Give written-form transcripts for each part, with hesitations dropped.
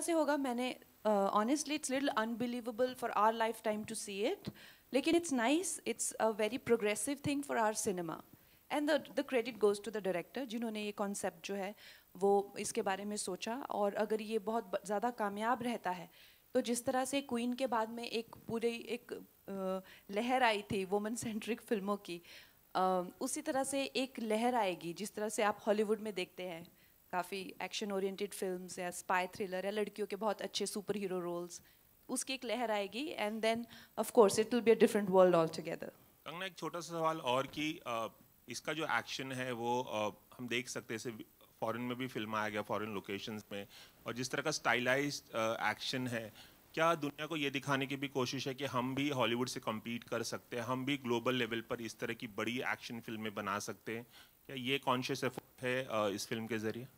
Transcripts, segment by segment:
से होगा, मैंने honestly it's little unbelievable for our life time to see it, लेकिन it's nice, it's a very progressive thing for our cinema and the credit goes to the director जिन्होंने ये concept जो है वो इसके बारे में सोचा। और अगर ये बहुत ज़्यादा कामयाब रहता है तो जिस तरह से क्वीन के बाद में एक पूरी एक लहर आई थी वुमेन सेंट्रिक फिल्मों की, उसी तरह से एक लहर आएगी जिस तरह से आप हॉलीवुड में देखते हैं काफ़ी एक्शन ओरिएंटेड फिल्म्स या स्पाई थ्रिलर या लड़कियों के बहुत अच्छे सुपर हीरो रोल्स, उसकी एक लहर आएगी and then of course it will be a different world all together. Kangana, एक छोटा सा सवाल और कि इसका जो एक्शन है वो हम देख सकते हैं, फॉरेन में भी फिल्म आ गया, फॉरेन लोकेशंस में, और जिस तरह का स्टाइलाइज्ड एक्शन है, क्या दुनिया को ये दिखाने की भी कोशिश है कि हम भी हॉलीवुड से compete कर सकते हैं, हम भी ग्लोबल लेवल पर इस तरह की बड़ी एक्शन फिल्में बना सकते हैं? क्या ये कॉन्शियस एफर्ट है इस फिल्म के जरिए?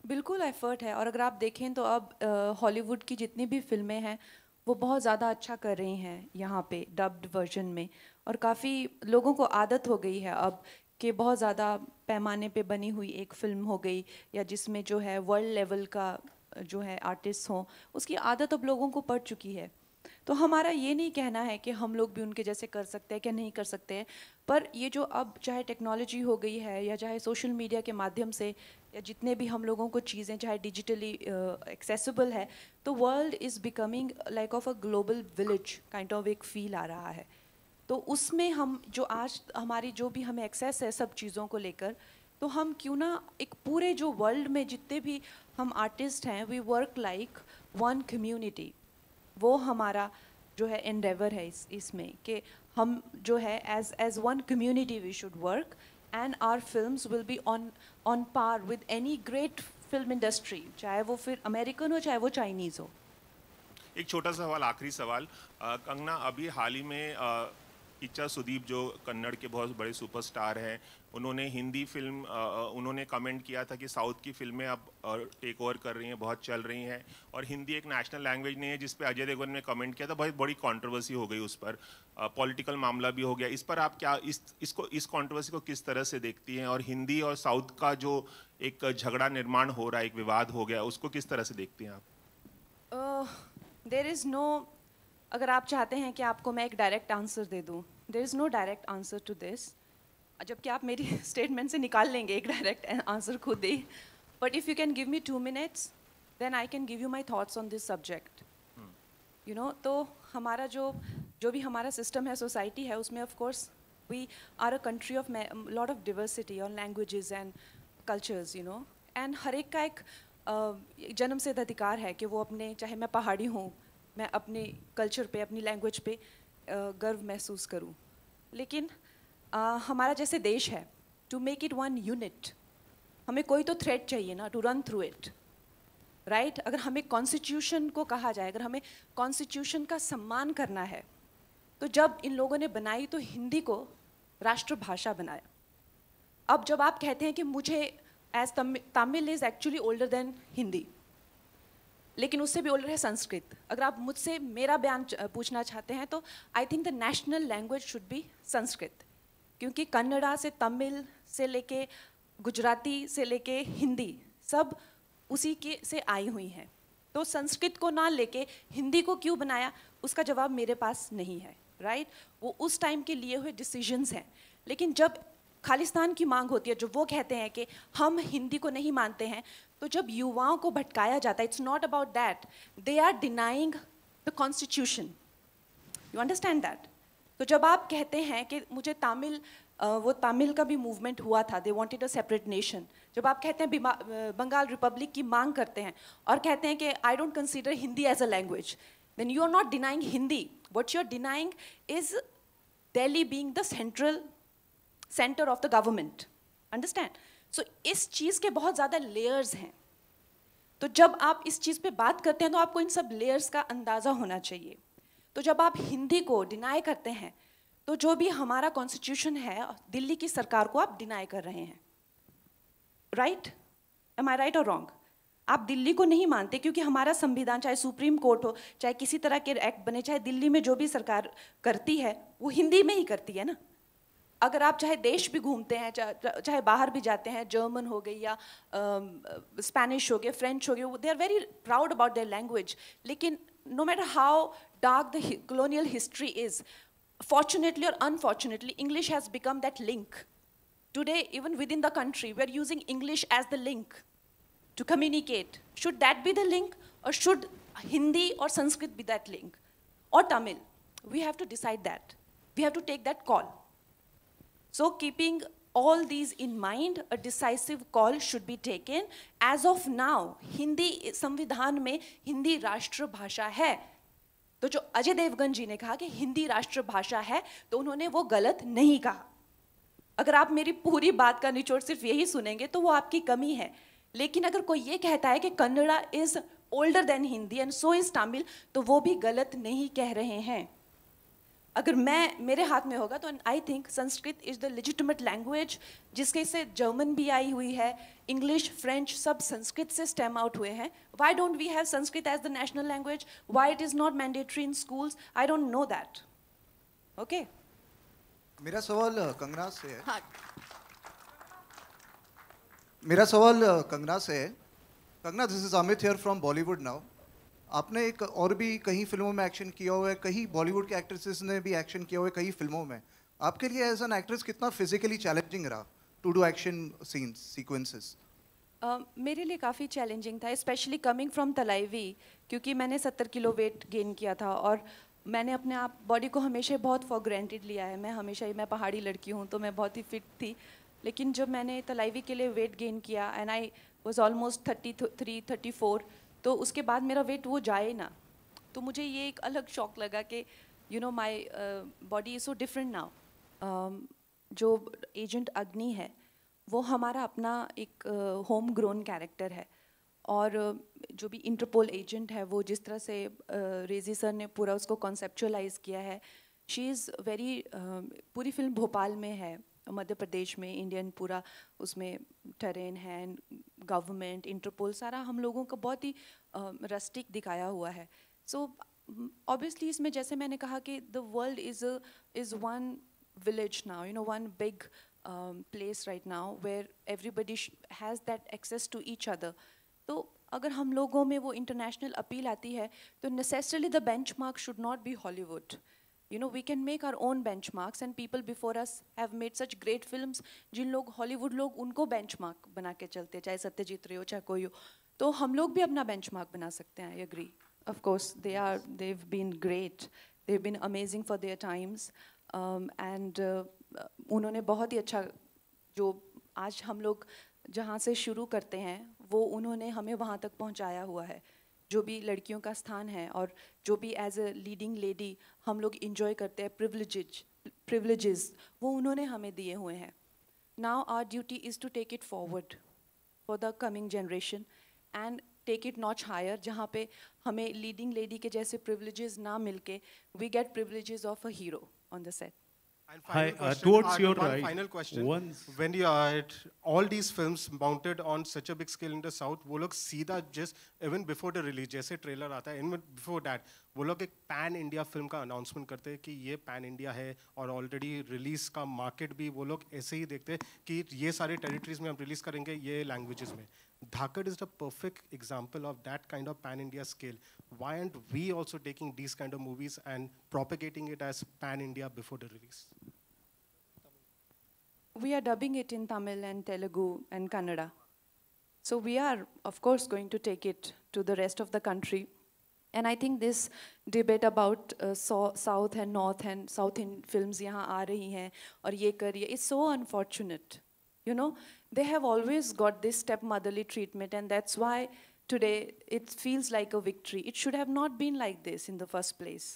बिल्कुल एफर्ट है, और अगर आप देखें तो अब हॉलीवुड की जितनी भी फिल्में हैं वो बहुत ज़्यादा अच्छा कर रही हैं यहाँ पे डब्ड वर्जन में, और काफ़ी लोगों को आदत हो गई है अब कि बहुत ज़्यादा पैमाने पे बनी हुई एक फिल्म हो गई या जिसमें जो है वर्ल्ड लेवल का जो है आर्टिस्ट हों, उसकी आदत अब लोगों को पड़ चुकी है। तो हमारा ये नहीं कहना है कि हम लोग भी उनके जैसे कर सकते हैं क्या नहीं कर सकते हैं, पर ये जो अब चाहे टेक्नोलॉजी हो गई है या चाहे सोशल मीडिया के माध्यम से या जितने भी हम लोगों को चीज़ें चाहे डिजिटली एक्सेसिबल है, तो world is becoming like of a global village kind of एक फील आ रहा है। तो उसमें हम जो आज हमारी जो भी हमें एक्सेस है सब चीज़ों को लेकर, तो हम क्यों ना एक पूरे जो वर्ल्ड में जितने भी हम आर्टिस्ट हैं we work like one community, वो हमारा जो है एंडेवर है इसमें कि हम जो है as one community we should work and our films will be on par with any great film industry, चाहे वो फिर अमेरिकन हो चाहे वो चाइनीज़ हो। एक छोटा सा सवाल, आखिरी सवाल। कंगना, अभी हाल ही में किच्चा सुदीप जो कन्नड़ के बहुत बड़े सुपरस्टार हैं, उन्होंने हिंदी फिल्म उन्होंने कमेंट किया था कि साउथ की फिल्में अब टेक ओवर कर रही हैं, बहुत चल रही हैं, और हिंदी एक नेशनल लैंग्वेज नहीं है, जिस पे अजय देवगन ने कमेंट किया था, बहुत बड़ी कंट्रोवर्सी हो गई उस पर, पॉलिटिकल मामला भी हो गया। इस पर आप क्या इस कंट्रोवर्सी को किस तरह से देखती हैं, और हिंदी और साउथ का जो एक झगड़ा निर्माण हो रहा है, एक विवाद हो गया, उसको किस तरह से देखती हैं आप? देयर इज़ नो, अगर आप चाहते हैं कि आपको मैं एक डायरेक्ट आंसर दे दूं, there is no direct answer to this, जबकि आप मेरी स्टेटमेंट से निकाल लेंगे एक डायरेक्ट आंसर खुद ही, but if you can give me 2 minutes then I can give you my thoughts on this subject. You know, तो हमारा जो भी हमारा सिस्टम है, सोसाइटी है, उसमें of course we are a country of lot of diversity और languages and cultures, you know, and हर एक का एक जन्मसिद्ध अधिकार है कि वो अपने, चाहे मैं पहाड़ी हूँ, मैं अपने कल्चर पे अपनी लैंग्वेज पे गर्व महसूस करूँ। लेकिन हमारा जैसे देश है, to make it one unit हमें कोई तो थ्रेड चाहिए ना to run through it, right? अगर हमें कॉन्स्टिट्यूशन को कहा जाए, अगर हमें कॉन्स्टिट्यूशन का सम्मान करना है, तो जब इन लोगों ने बनाई तो हिंदी को राष्ट्रभाषा बनाया। अब जब आप कहते हैं कि मुझे as Tamil is actually older than Hindi, लेकिन उससे भी ओल्डर है संस्कृत। अगर आप मुझसे मेरा बयान पूछना चाहते हैं तो I think the national language should be Sanskrit, क्योंकि कन्नड़ा से तमिल से लेके गुजराती से लेके हिंदी सब उसी के से आई हुई हैं। तो संस्कृत को ना लेके हिंदी को क्यों बनाया, उसका जवाब मेरे पास नहीं है, राइट? वो उस टाइम के लिए हुए डिसीजंस हैं। लेकिन जब खालिस्तान की मांग होती है, जो वो कहते हैं कि हम हिंदी को नहीं मानते हैं, तो जब युवाओं को भटकाया जाता है, it's not about that, they are denying the constitution, you understand that? तो जब आप कहते हैं कि मुझे तमिल, वो तमिल का भी मूवमेंट हुआ था, they wanted a separate nation, जब आप कहते हैं बंगाल रिपब्लिक की मांग करते हैं और कहते हैं कि I don't consider Hindi as a language, then you are not denying Hindi, what you are denying is Delhi being the centre of the government, understand? So इस चीज़ के बहुत ज़्यादा लेयर्स हैं। तो जब आप इस चीज़ पे बात करते हैं तो आपको इन सब लेयर्स का अंदाज़ा होना चाहिए। तो जब आप हिंदी को डिनाई करते हैं तो जो भी हमारा कॉन्स्टिट्यूशन है, दिल्ली की सरकार को आप डिनाई कर रहे हैं, राइट? एम आई राइट और रॉन्ग? आप दिल्ली को नहीं मानते क्योंकि हमारा संविधान, चाहे सुप्रीम कोर्ट हो, चाहे किसी तरह के एक्ट बने, चाहे दिल्ली में जो भी सरकार करती है वो हिंदी में ही करती है ना। अगर आप चाहे देश भी घूमते हैं, चाहे बाहर भी जाते हैं, जर्मन हो गई या स्पेनिश हो गया, फ्रेंच हो गया, they are very proud about their language. लेकिन no matter how dark the colonial history is, fortunately or unfortunately, English has become that link. Today, even within the country, we're using English as the link to communicate. Should that be the link, or should Hindi or Sanskrit be that link? Or Tamil? We have to decide that. We have to take that call. So keeping all these in mind, a decisive call should be taken. As of now, Hindi संविधान में हिंदी राष्ट्र भाषा है. तो जो अजय देवगन जी ने कहा कि हिंदी राष्ट्र भाषा है, तो उन्होंने वो गलत नहीं कहा. अगर आप मेरी पूरी बात का निचोड़ सिर्फ यही सुनेंगे तो वो आपकी कमी है. लेकिन अगर कोई ये कहता है कि Kannada is older than Hindi and so is Tamil, तो वो भी गलत नहीं कह रहे हैं. अगर मेरे हाथ में होगा तो I think Sanskrit is the legitimate language, जिसके से जर्मन भी आई हुई है, इंग्लिश, फ्रेंच, सब संस्कृत से स्टेम आउट हुए हैं. Why don't we have Sanskrit as the national language? Why it is not mandatory in schools? I don't know that. Okay, मेरा सवाल कंगना से है. हाँ. मेरा सवाल कंगना से है. Kangana, this is Amit here from Bollywood now. आपने एक और भी कई फिल्मों में एक्शन किया हुआ है, कई बॉलीवुड के एक्ट्रेसेस ने भी एक्शन किया हुआ है कई फिल्मों में. आपके लिए एज एन एक्ट्रेस कितना फिजिकली चैलेंजिंग रहा to do action scenes sequences? मेरे लिए काफ़ी चैलेंजिंग था, स्पेशली कमिंग फ्रॉम तलाईवी, क्योंकि मैंने 70 किलो वेट गेन किया था और मैंने अपने आप बॉडी को हमेशा बहुत फॉर ग्रांटेड लिया है. मैं पहाड़ी लड़की हूँ तो मैं बहुत ही फिट थी. लेकिन जब मैंने तलाईवी के लिए वेट गेन किया एंड आई वाज ऑलमोस्ट 33-34, तो उसके बाद मेरा वेट वो जाए ना, तो मुझे ये एक अलग शॉक लगा कि you know my body is so different now. जो एजेंट अग्नि है वो हमारा अपना एक होम ग्रोन कैरेक्टर है, और जो भी इंटरपोल एजेंट है वो जिस तरह से रेजी सर ने पूरा उसको कॉन्सेप्चुअलाइज किया है, शी इज़ वेरी, पूरी फिल्म भोपाल में है, मध्य प्रदेश में, इंडियन पूरा उसमें टेरेन है, गवर्नमेंट, इंटरपोल, सारा हम लोगों का बहुत ही रस्टिक दिखाया हुआ है. सो ऑब्वियसली इसमें जैसे मैंने कहा कि the world is one village now, you know, one big place right now where everybody has that access to each other. तो अगर हम लोगों में वो इंटरनेशनल अपील आती है तो necessarily the benchmark should not be Hollywood. You know, we can make our own benchmarks and people before us have made such great films. जिन लोग हॉलीवुड लोग उनको benchmark बना के चलते हैं, चाहे सत्यजीत रे हो चाहे कोई हो, तो हम लोग भी अपना benchmark बना सकते हैं. I agree. Of course, they've been great. They've been amazing for their times. And उन्होंने बहुत ही अच्छा, जो आज हम लोग जहाँ से शुरू करते हैं वो उन्होंने हमें वहाँ तक पहुँचाया हुआ है. जो भी लड़कियों का स्थान है और जो भी एज अ लीडिंग लेडी हम लोग इंजॉय करते हैं प्रिविलेजेस, वो उन्होंने हमें दिए हुए हैं. Now our duty is to take it forward for the coming generation and take it notch higher, जहाँ पे हमें लीडिंग लेडी के जैसे प्रिविलेजेस ना मिलके we get privileges of a hero on the set. Hi, towards your right. Final question. When you are at all these films mounted on such a big scale in the South, वो लोग सीधा just even before the release, जैसे trailer आता है, even before that, वो लोग एक pan India film का अनाउंसमेंट करते हैं कि ये पैन इंडिया है और ऑलरेडी रिलीज का मार्केट भी वो लोग ऐसे ही देखते हैं कि ये सारे टेरिटरीज में हम रिलीज करेंगे ये लैंग्वेजेस में. Dhakkad is the perfect example of that kind of pan-India scale. Why aren't we also taking these kind of movies and propagating it as pan-India before the release? We are dubbing it in Tamil and Telugu and Kannada. So we are, of course, going to take it to the rest of the country. And I think this debate about South and North and South in films यहाँ आ रही हैं और ये कर रही है, it's so unfortunate. You know, they have always got this stepmotherly treatment, and that's why today it feels like a victory. It should have not been like this in the first place.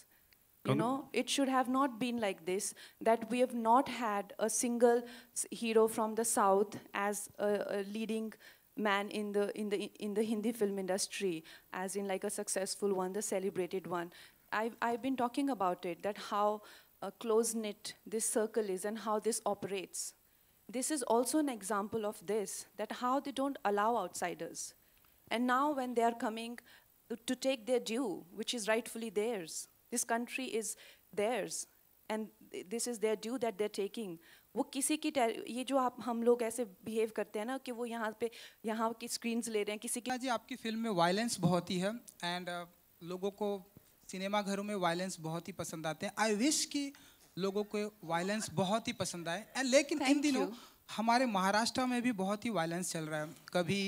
You know, it should have not been like this, that we have not had a single hero from the South as a leading man in the Hindi film industry, as in like a successful one, the celebrated one. I've been talking about it, that how close-knit this circle is and how this operates. This is also an example of this, that how they don't allow outsiders. And now when they are coming to take their due, which is rightfully theirs, this country is theirs, and this is their due that they're taking. वो किसी की ये जो आप हम लोग ऐसे behave करते हैं ना कि वो यहाँ की स्क्रीन्स ले रहे हैं किसी की। जी आपकी फिल्म में वायलेंस बहुत ही है एंड लोगों को सिनेमा घरों में वायलेंस बहुत ही पसंद आते हैं। आई विश कि लोगों को वायलेंस बहुत ही पसंद आए एंड लेकिन इन दिनों हमारे महाराष्ट्र में भी बहुत ही वायलेंस चल रहा है, कभी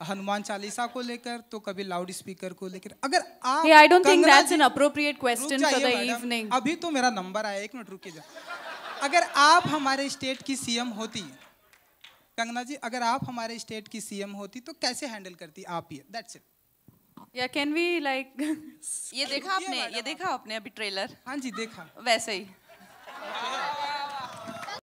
हनुमान चालीसा को लेकर तो कभी लाउड स्पीकर को लेकर। अगर आप I don't think that's an appropriate question for the evening. अभी तो मेरा नंबर आया, 1 मिनट रुकिए। अगर आप हमारे स्टेट की सीएम होती कंगना जी, अगर आप हमारे स्टेट की सीएम होती तो कैसे हैंडल करती आप ये? That's it. Yeah, can we like ये देखा आपने अभी ट्रेलर? हाँ जी देखा। वैसे ही